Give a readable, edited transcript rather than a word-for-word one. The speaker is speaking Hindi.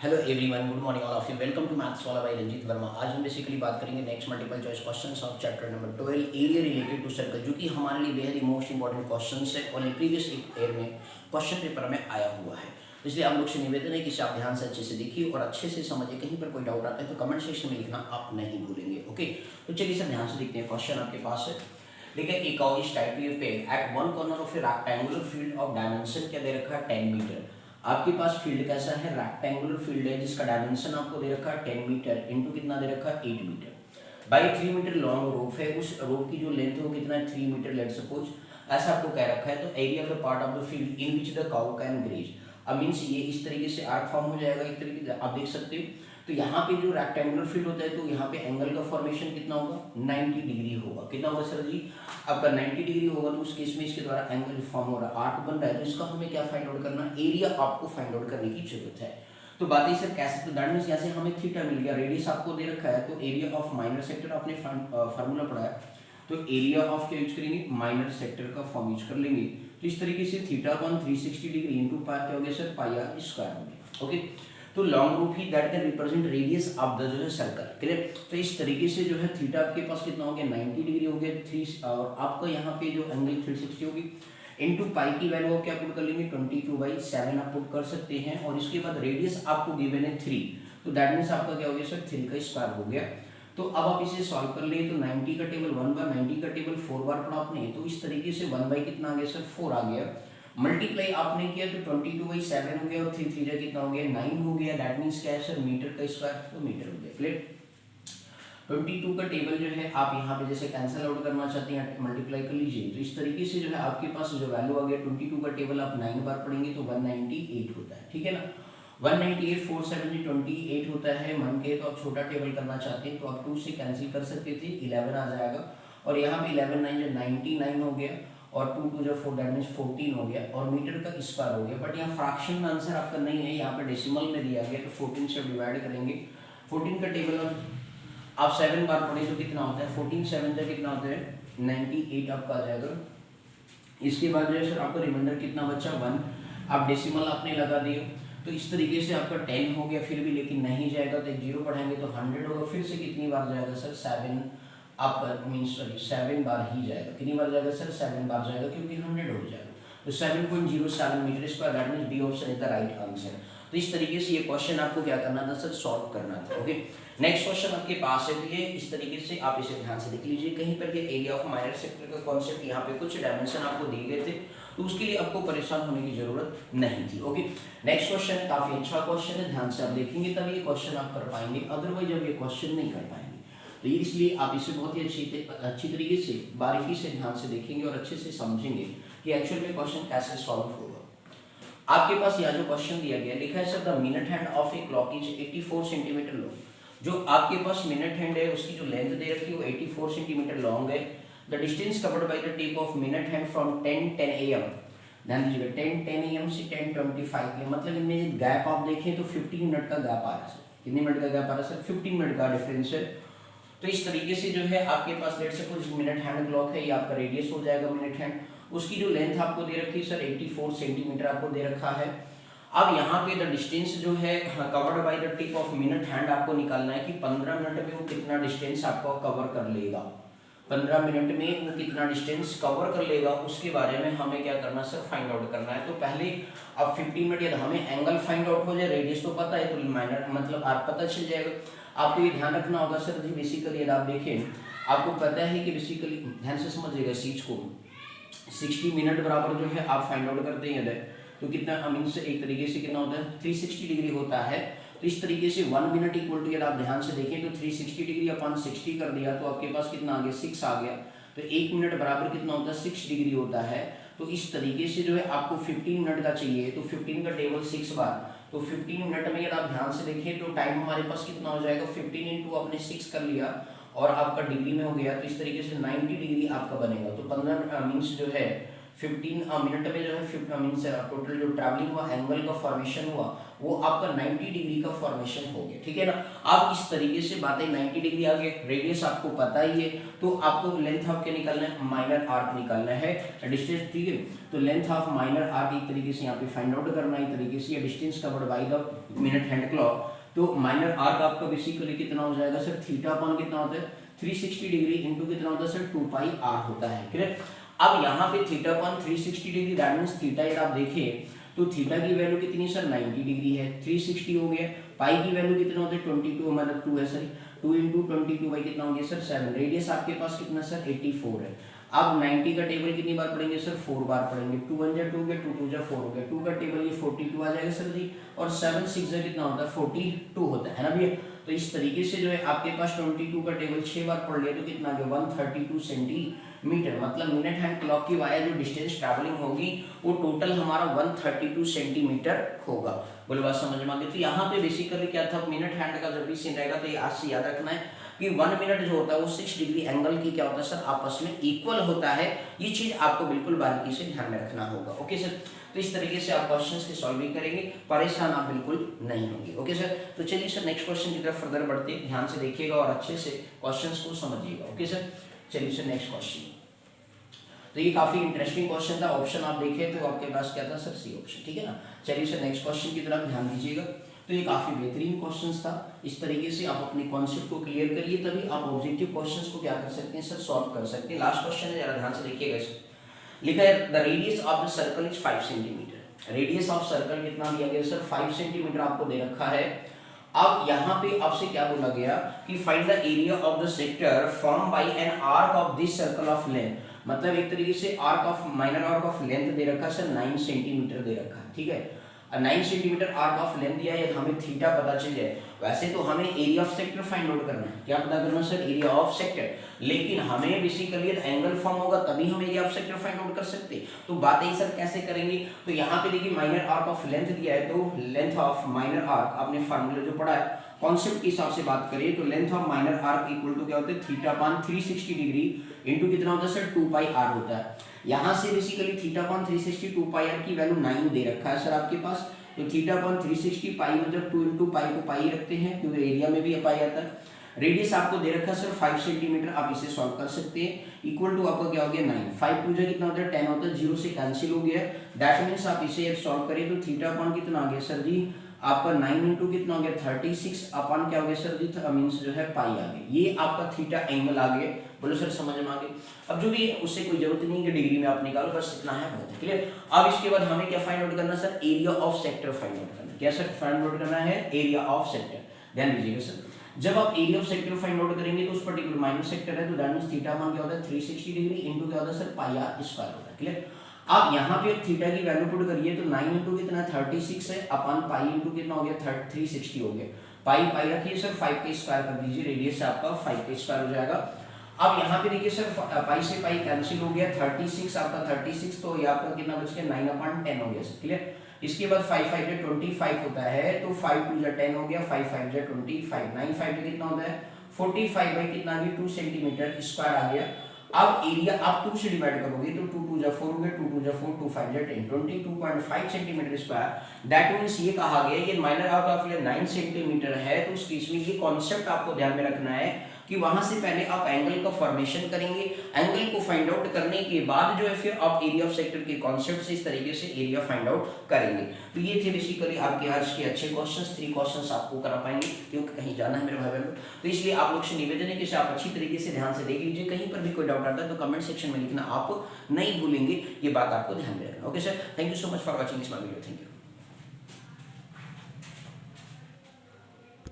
Hello everyone, good morning all of you. Welcome to maths वाला बाय रंजीत वर्मा। आज हम बेसिकली बात करेंगे next multiple choice questions of chapter number 12 area related to circle, जो कि हमारे लिए बेहद ही मोस्ट इंपॉर्टेंट क्वेश्चंस है और ये प्रीवियस ईयर में क्वेश्चन पेपर में आया हुआ है। इसलिए आप लोग से निवेदन है कि इसे आप ध्यान से अच्छे से देखिए और अच्छे से समझिए। कहीं पर कोई डाउट आता है तो कमेंट सेक्शन में लिखना आप नहीं भूलेंगे। ओके, तो चलिए सर ध्यान से देखते हैं। क्वेश्चन आपके पास है, देखिए एक cow is tied to peg at one corner of a rectangular field of dimension क्या दे रखा है 10 मीटर। आपके पास फील्ड कैसा है, रेक्टेंगुलर फील्ड है जिसका डायमेंशन आपको दे रखा है 10 मीटर इनटू कितना दे रखा है 8 metre by 3 metre long rope है। उस रोप की जो लेंथ है वो कितना है 3 मीटर लेट सपोज, ऐसा आपको कह रखा है। तो area of the part of the field in which the cow can graze. अब मीन्स ये इस तरीके से आर्क फॉर्म हो जाएगा, एक तरीके से आप देख सकते हो। तो यहाँ पे जो रेक्टेंगुलर फील्ड होता है तो यहाँ पे एंगल का फॉर्मेशन कितना होगा 90 डिग्री होगा। कितना होगा सर जी, आपका 90 डिग्री होगा। तो उस केस में इसके द्वारा एंगल जो फॉर्म हो रहा है आर्क बन रहा है, तो इसका हमें क्या फाइंड आउट करना, एरिया आपको फाइंड आउट करने की जरूरत है। तो बात है सर कैसे, तो दैट मींस यहाँ से हमें थीटा मिल गया, रेडियस आपको दे रखा है। तो एरिया ऑफ माइनर सेक्टर आपने फार्मूला पढ़ा है, तो एरिया ऑफ क्या यूज करेंगे, माइनर सेक्टर का फॉर्म यूज कर लेंगे। तो इस तरीके से theta upon 360 degree into pi क्या हो गया सर, पाई आर स्क्वायर हो गया। ओके, तो लॉन्ग रूप ही that can represent radius of the जो है सर्कल। क्लियर, तो इस तरीके से जो है थीटा आपके पास कितना हो गया 90 डिग्री हो गया 3, और आपका यहाँ पे जो एंगल 360 होगी इनटू पाई की वैल्यू आप क्या पुट कर लेंगे 22/7 आप पुट कर सकते हैं। और इसके बाद रेडियस आपको गिवन है 3, तो दैट मीन्स आपका क्या हो गया सर 3 का स्क्वायर हो गया। तो अब आप इसे सॉल्व कर लिए तो 90 का टेबल 1 बार, 90 का टेबल 4 बार पढ़ा आपने, तो इस तरीके से 1 बाई कितना आ गया सर 4 आ गया। मल्टीप्लाई आपने किया तो 22/7 हो गया और 3 3 कितना हो गया 9 हो गया। दैट मीन्स क्या है सर मीटर का स्क्वायर, तो मीटर हो गया। क्लियर, 22 का टेबल जो है आप यहाँ पे जैसे कैंसिल आउट करना चाहते हैं मल्टीप्लाई कर लीजिए। तो इस तरीके से जो है आपके पास जो वैल्यू आ गया 22 का टेबल आप 9 बार पढ़ेंगे तो 198 होता है। ठीक है ना, 198 4 7 28 होता है। मन के तो आप छोटा टेबल करना चाहते हैं तो आप 2 से कैंसिल कर सकते थे, 11 आ जाएगा। और यहाँ पे 11 9 जो 99 हो गया और 2 2 जो 4 दैट मीन्स 14 हो गया और मीटर का स्क्वायर हो गया। बट यहाँ फ्रैक्शन में आंसर आपका नहीं है, यहाँ पे डेसिमल में दिया गया, तो 14 से डिवाइड करेंगे। 14 का टेबल आप 7 बार पढ़े तो कितना होता है 14 7 का कितना होता है 98 आपका आ जाएगा। इसके बाद जो है सर आपका रिमाइंडर कितना बचा 1, आप डेसिमल आपने लगा दिए। तो इस तरीके से आपका 10 हो गया, फिर भी लेकिन नहीं जाएगा तो एक जीरो पढ़ाएंगे तो 100 होगा। फिर से कितनी बार जाएगा सर 7, आपका मीन सॉरी 7 बार ही जाएगा। कितनी बार जाएगा सर 7 बार जाएगा, क्योंकि 100 हो जाएगा। तो 7.07 metre square, that means B option is the right answer. तो इस तरीके से ये क्वेश्चन आपको क्या करना था सर, सॉल्व करना था। ओके, नेक्स्ट क्वेश्चन आपके पास है, तो ये इस तरीके से आप इसे ध्यान से देख लीजिए। कहीं पर ये एरिया ऑफ माइनर सेक्टर का कॉन्सेप्ट, यहाँ पे कुछ डायमेंशन आपको दिए गए थे, तो उसके लिए आपको परेशान होने की जरूरत नहीं थी। ओके, नेक्स्ट क्वेश्चन काफी अच्छा क्वेश्चन है, ध्यान से आप देखेंगे तब ये क्वेश्चन आप कर पाएंगे, अदरवाइज जब ये क्वेश्चन नहीं कर पाएंगे। तो ये इसलिए आप इसे बहुत ही अच्छी तरीके से बारीकी से ध्यान से देखेंगे और अच्छे से समझेंगे कि एक्चुअल में क्वेश्चन कैसे सॉल्व होगा। आपके पास यहाँ जो क्वेश्चन दिया गया, लिखा है sir the minute hand of a clock is 84 centimetre long. जो आपके पास मिनट हैंड है उसकी जो लेंथ दे रखी है वो 84 सेंटीमीटर लॉन्ग है। The distance covered by the tip of minute hand from 10 AM, ध्यान दीजिएगा 10 AM से 10:25 AM, मतलब इनमें गैप आप देखें तो 15 मिनट का गैप आ रहा है। कितने मिनट का गैप आ रहा है सर, 15 मिनट का डिफरेंस है। तो इस तरीके से जो है आपके पास let suppose minute hand clock है, ये आपका रेडियस हो जाएगा मिनट हैंड। उसकी जो लेंथ आपको दे रखी है सर 84 सेंटीमीटर आपको दे रखा है। अब यहाँ पे द डिस्टेंस जो है covered by the tip of minute hand आपको निकालना है कि 15 मिनट में वो कितना डिस्टेंस आपको कवर कर लेगा। 15 मिनट में वो कितना डिस्टेंस कवर कर लेगा, उसके बारे में हमें क्या करना सर, फाइंड आउट करना है। तो पहले अब 15 मिनट यदि हमें एंगल फाइंड आउट हो जाए, रेडियस तो पता है तो माइनर मतलब आप पता चल जाएगा। आपको ये ध्यान रखना होगा सर जी, बेसिकली यदि आप देखें आपको पता है कि बेसिकली ध्यान से समझिएगा इस चीज को, 60 मिनट बराबर जो है आप फाइंड आउट करते हैं तो कितना मीन से एक तरीके से कितना होता है 360 डिग्री होता है। तो इस तरीके से 1 मिनट इक्वल टू, यदि आप ध्यान से देखें तो 360 डिग्री अपन 60 कर दिया तो आपके पास कितना आ गया 6 आ गया। तो 1 मिनट बराबर कितना होता है 6 डिग्री होता है। तो इस तरीके से जो है आपको 15 मिनट का चाहिए, तो 15 का टेबल 6 बार, तो 15 मिनट में यदि आप ध्यान से देखें तो टाइम हमारे पास कितना हो जाएगा 15 इंटू आपने 6 कर लिया और आपका डिग्री में हो गया, तो इस तरीके से 90 डिग्री आपका बनेगा। तो 15 मीन्स जो है 15 मिनट में जो है 15 मीन्स टोटल जो ट्रैवलिंग हुआ, एंगल का फॉर्मेशन हुआ, वो आपका 90 डिग्री का फॉर्मेशन हो गया, ठीक है ना। अब इस तरीके से बातें 90 डिग्री आ गए, रेडियस आपको पता ही है, तो आपको लेंथ ऑफ क्या निकालना है, माइनर आर्क निकालना है, डिस्टेंस, ठीक है। तो लेंथ ऑफ माइनर आर्क एक तरीके से यहाँ पे फाइंड आउट करना है, तरीके से distance covered by the minute hand clock. तो माइनर आर्क आपका बेसिकली कितना हो जाएगा सर, थीटा अपॉन कितना होता है 360 डिग्री इंटू कितना होता है सर 2 पाई आर होता है, क्लियर। अब यहाँ पे theta upon 360 degree, that means theta यदि आप देखें तो थीटा की वैल्यू कितनी सर 90 डिग्री है, 360 हो गया, पाई की वैल्यू कितना होता है 22, मतलब 2 है सर, 2 इंटू 22 बाई कितना हो गया सर 7, रेडियस आपके पास कितना सर 84 है। अब 90 का टेबल कितनी बार पढ़ेंगे सर, 4 बार पढ़ेंगे, 2 1 जा 2 गया, 2 2 जा 4 हो गया, 2 का टेबल ये 42 आ जाएगा सर जी, और 7 6 जा कितना होता है 42 होता है ना भैया। तो इस तरीके से जो है आपके पास 22 का टेबल 6 बार पढ़ लिया तो कितना आ गया 132 सेंटीमीटर, मतलब मिनट हैंड क्लॉक की वाया जो डिस्टेंस ट्रैवलिंग होगी वो टोटल हमारा 132 सेंटीमीटर होगा। बोले बात समझ में आ गई। तो यहाँ पे बेसिकली क्या था, मिनट हैंड का जब भी सीन रहेगा तो ये आज से याद रखना है कि 1 मिनट जो होता है वो 6 डिग्री एंगल की क्या होता है सर, आपस में इक्वल होता है। ये चीज आपको बिल्कुल बारीकी से ध्यान में रखना होगा, ओके सर। तो इस तरीके से आप क्वेश्चंस की सॉल्विंग करेंगे, परेशान आप बिल्कुल नहीं होंगे, ओके सर। तो चलिए सर नेक्स्ट क्वेश्चन की तरफ फर्दर बढ़ते हैं, ध्यान से देखिएगा और अच्छे से क्वेश्चंस को समझिएगा, ओके सर। चलिए सर नेक्स्ट क्वेश्चन, तो ये काफी इंटरेस्टिंग क्वेश्चन था, ऑप्शन आप देखें तो आपके पास क्या था सर, सी ऑप्शन, ठीक है ना। चलिए सर नेक्स्ट क्वेश्चन की तरफ ध्यान दीजिएगा। तो ये काफी बेहतरीन क्वेश्चंस था, इस तरीके से आप अपने कॉन्सेप्ट को क्लियर करिए, तभी आप ऑब्जेक्टिव क्वेश्चंस को क्या कर सकते हैं सर, सॉल्व कर सकते हैं। लास्ट क्वेश्चन है, जरा ध्यान से देखिएगा सर। लिखा है the radius of the circle is 5 centimetre, radius of circle कितना दिया गया सर 5 सेंटीमीटर आपको दे रखा है। अब यहाँ पे आपसे क्या बोला गया कि find the area of the sector form by an arc of this circle of length, मतलब एक तरीके से arc of minor arc of length दे रखा है सर 9 सेंटीमीटर दे रखा है, ठीक है। 9 सेंटीमीटर आर्क ऑफ लेंथ दिया है, हमें थीटा पता चल जाए। वैसे तो हमें area of sector find out करना है, क्या पता करना सर, एरिया ऑफ सेक्टर, लेकिन हमें बेसिकली एंगल फॉर्म होगा तभी हम area of sector find out कर सकते हैं। तो बात है सर कैसे करेंगे, तो यहाँ पे देखिए माइनर आर्क ऑफ लेंथ दिया है, तो लेंथ ऑफ माइनर आर्क आपने फार्मूला जो पढ़ा है कॉन्सेप्ट के हिसाब से बात करें तो length of minor arc equal to क्या होता है, थीटा अपॉन 360 डिग्री इंटू कितना होता है सर 2 पाई आर होता है। यहाँ से basically theta upon 360 2 pi R की वैल्यू 9 दे रखा है सर आपके पास, तो थीटा अपॉन 360 पाई मतलब 2 इंटू पाई को पाई रखते हैं क्योंकि एरिया में भी पाई आता है। रेडियस आपको दे रखा है सर 5 सेंटीमीटर, आप इसे सॉल्व कर सकते हैं, इक्वल टू आपका क्या हो गया 9, 5 2 कितना होता है 10 होता है, 0 से कैंसिल हो गया, दैट मीन्स आप इसे सॉल्व करें तो थीटा अपॉन कितना आ गया सर जी आपका 9 इंटू कितना हो गया 36 अपन क्या हो गया सर जी मीन्स जो है पाई आ गई, ये आपका थीटा एंगल आ गया। बोलो सर समझ में आ गई। अब जो भी है उससे कोई जरूरत नहीं कि डिग्री में आप निकालो, बस इतना है बहुत क्लियर। अब इसके बाद हमें क्या फाइंड आउट करना sir, area of sector find out करना। क्या सर फाइंड आउट करना है, एरिया ऑफ सेक्टर। ध्यान दीजिएगा सर, जब आप area of sector find out करेंगे तो उस पर्टिकुलर माइनर सेक्टर है तो दैट मींस थीटा मान क्या होता है 360 डिग्री इंटू क्या होता है सर पाई आर स्क्वायर होता है, क्लियर। आप यहाँ पे थीटा की वैल्यू पुट करिए तो 9 इंटू कितना 36 है अपन पाई इंटू कितना हो गया 360 हो गया, पाई पाई रखिए सर 5 का स्क्वायर कर दीजिए, रेडियस से आपका 5 का स्क्वायर हो जाएगा। अब यहाँ पे देखिए सर पाई से पाई कैंसिल हो गया, 36 आपका 36 तो ये आपका कितना बच गया 9/10 हो गया सर, क्लियर। इसके बाद 5 5 से 25 होता है तो 5 2 जा 10 हो गया, 5 5 जा 25, 9 5 कितना होता है 45 बाई कितना आ गया 2 सेंटीमीटर स्क्वायर आ गया। अब एरिया आप 2 से डिवाइड करोगे तो 2 2 जा 4 हो गया, 2 2 जा 4, 2 5 जा 10, 22.5 सेंटीमीटर स्क्वायर। दैट मींस ये कहा गया ये minor arc of length 9 centimetre है, तो इस केस में ये कॉन्सेप्ट आपको ध्यान में रखना है कि वहां से पहले आप एंगल का फॉर्मेशन करेंगे, एंगल को फाइंड आउट करने के बाद जो है फिर आप एरिया ऑफ सेक्टर के कॉन्सेप्ट से इस तरीके से एरिया फाइंड आउट करेंगे। तो ये थे बेसिकली आपके आज के अच्छे क्वेश्चंस, 3 क्वेश्चंस आपको करा पाएंगे क्योंकि कहीं जाना है मेरे भाई बहनों, तो इसलिए आप लोग से निवेदन है कि आप अच्छी तरीके से ध्यान से देख लीजिए, कहीं पर भी कोई डाउट आता है तो कमेंट सेक्शन में लिखना आप नहीं भूलेंगे, ये बात आपको ध्यान में रखना। Okay sir, thank you so much for watching this my video, thank you.